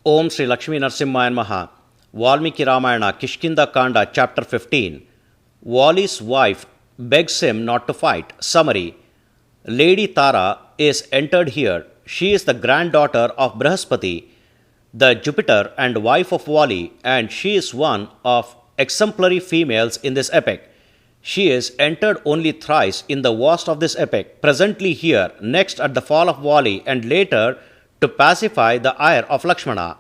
Om Sri Lakshmi Narsimhaya Maha. Valmiki Ramayana, Kishkinda Kanda, Chapter 15. Vali's wife begs him not to fight. Summary. Lady Tara is entered here. She is the granddaughter of Brihaspati, the Jupiter and wife of Vali, and she is one of exemplary females in this epic. She is entered only thrice in the worst of this epic, presently here, next at the fall of Vali, and later to pacify the ire of Lakshmana.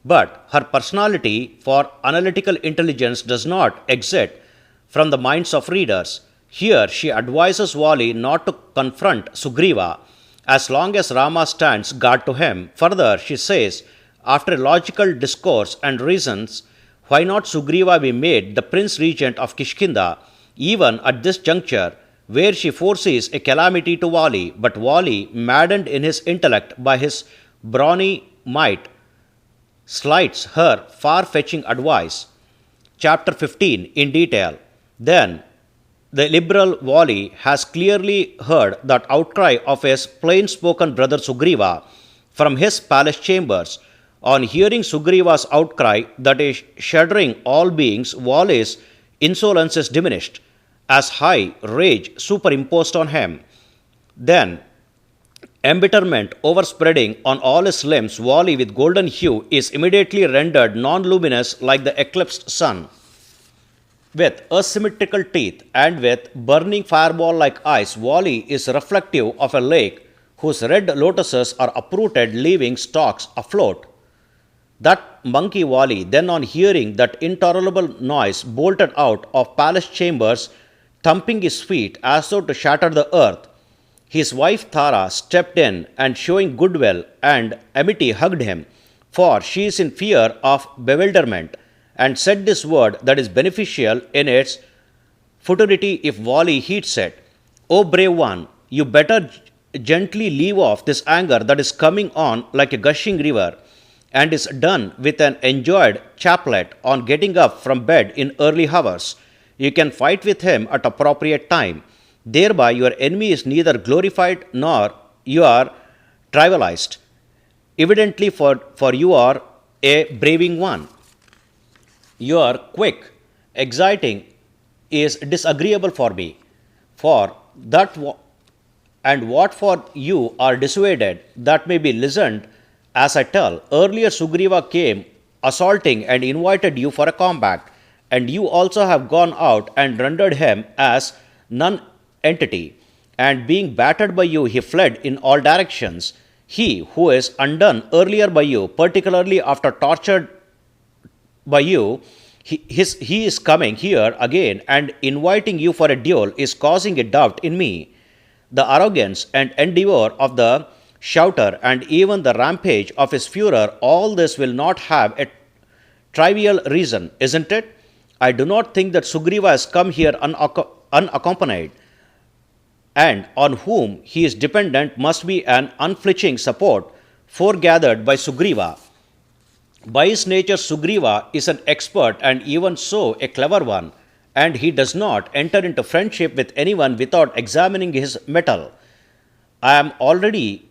But her personality for analytical intelligence does not exit from the minds of readers. Here she advises Vali not to confront Sugreeva as long as Rama stands guard to him. Further, she says, after a logical discourse and reasons, why not Sugreeva be made the Prince Regent of Kishkindha, even at this juncture, where she foresees a calamity to Vali, but Vali, maddened in his intellect by his brawny might, slights her far-fetching advice. Chapter 15 in detail. Then, the liberal Vali has clearly heard that outcry of his plain-spoken brother Sugreeva from his palace chambers. On hearing Sugreeva's outcry that is shuddering all beings, Vali's insolence is diminished, as high rage superimposed on him. Then, embitterment overspreading on all his limbs, Vali with golden hue is immediately rendered non-luminous like the eclipsed sun. With asymmetrical teeth and with burning fireball-like eyes, Vali is reflective of a lake whose red lotuses are uprooted, leaving stalks afloat. That monkey Vali, then on hearing that intolerable noise, bolted out of palace chambers, thumping his feet as though to shatter the earth. His wife Tara stepped in and, showing goodwill and amity, hugged him, for she is in fear of bewilderment, and said this word that is beneficial in its futurity if Vali heeds it. O brave one, you better gently leave off this anger that is coming on like a gushing river, and is done with an enjoyed chaplet on getting up from bed in early hours. You can fight with him at appropriate time. Thereby your enemy is neither glorified nor you are trivialized. Evidently for you are a braving one. Your quick, exciting is disagreeable for me. For that and what for you are dissuaded, that may be listened as I tell. Earlier Sugreeva came assaulting and invited you for a combat, and you also have gone out and rendered him as non-entity, and being battered by you he fled in all directions. He who is undone earlier by you, particularly after tortured by you, he is coming here again and inviting you for a duel is causing a doubt in me. The arrogance and endeavor of the shouter and even the rampage of his furor, all this will not have a trivial reason, isn't it? I do not think that Sugreeva has come here unaccompanied, and on whom he is dependent must be an unflinching support foregathered by Sugreeva. By his nature, Sugreeva is an expert and even so a clever one, and he does not enter into friendship with anyone without examining his mettle. I am already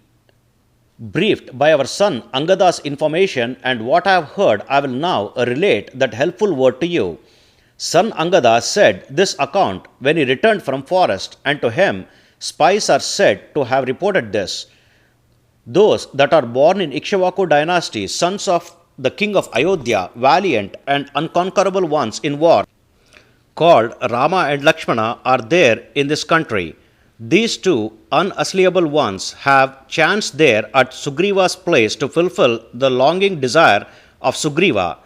briefed by our son Angada's information, and what I have heard I will now relate that helpful word to you. Son Angada said this account when he returned from forest, and to him spies are said to have reported this. Those that are born in Ikshvaku dynasty, sons of the king of Ayodhya, valiant and unconquerable ones in war, called Rama and Lakshmana, are there in this country. These two unassailable ones have chanced there at Sugreeva's place to fulfill the longing desire of Sugreeva.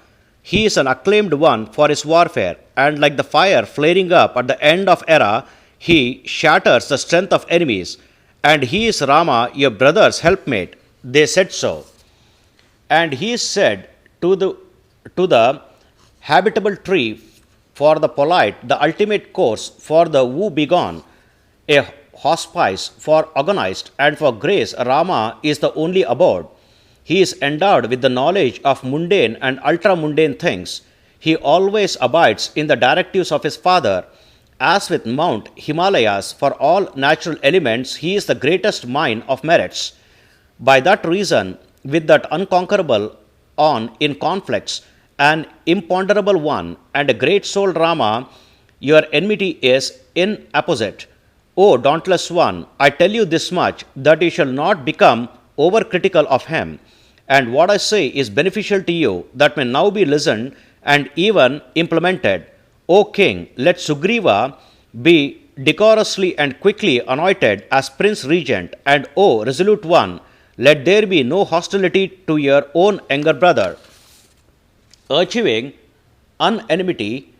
He is an acclaimed one for his warfare, and like the fire flaring up at the end of era, he shatters the strength of enemies. And he is Rama, your brother's helpmate. They said so. And he is said to the habitable tree for the polite, the ultimate course for the woe-begone, a hospice for agonized, and for grace Rama is the only abode. He is endowed with the knowledge of mundane and ultra-mundane things. He always abides in the directives of his father. As with Mount Himalayas for all natural elements, he is the greatest mine of merits. By that reason, with that unconquerable on in conflicts, an imponderable one, and a great soul Rama, your enmity is inapposite. O dauntless one, I tell you this much, that you shall not become overcritical of him, and what I say is beneficial to you, that may now be listened and even implemented. O king, let Sugreeva be decorously and quickly anointed as Prince Regent, and O resolute one, let there be no hostility to your own younger brother. Achieving unenmity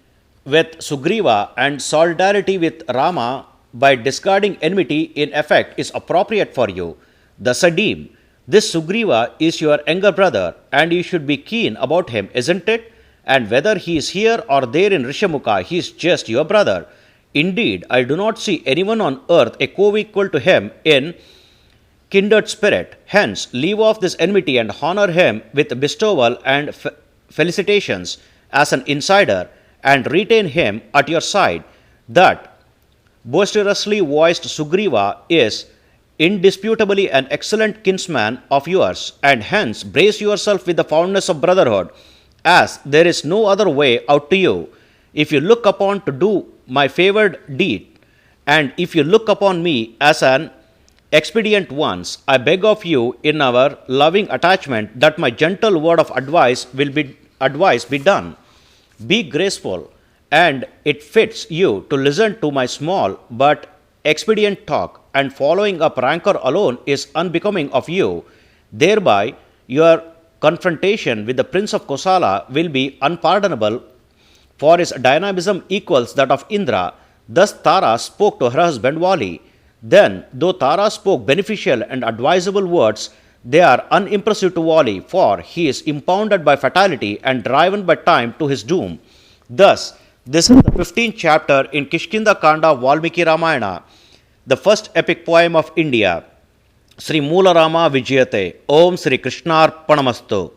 with Sugreeva and solidarity with Rama by discarding enmity in effect is appropriate for you. Thus I deem, this Sugreeva is your younger brother, and you should be keen about him, isn't it? And whether he is here or there in Rishamukha, he is just your brother. Indeed, I do not see anyone on earth a co-equal to him in kindred spirit. Hence, leave off this enmity and honor him with bestowal and felicitations as an insider, and retain him at your side. That boisterously voiced Sugreeva is indisputably an excellent kinsman of yours, and hence brace yourself with the fondness of brotherhood, as there is no other way out to you. If you look upon to do my favored deed, and if you look upon me as an expedient once, I beg of you in our loving attachment that my gentle word of advice be done. Be graceful, and it fits you to listen to my small but expedient talk, and following up rancor alone is unbecoming of you. Thereby your confrontation with the Prince of Kosala will be unpardonable, for his dynamism equals that of Indra. Thus Tara spoke to her husband Vali. Then, though Tara spoke beneficial and advisable words, they are unimpressive to Vali, for he is impounded by fatality and driven by time to his doom. Thus, this is the 15th chapter in Kishkinda Kanda of Valmiki Ramayana, the first epic poem of India. Sri Moola Rama Vijayate. Om Sri Krishnarpanamastu.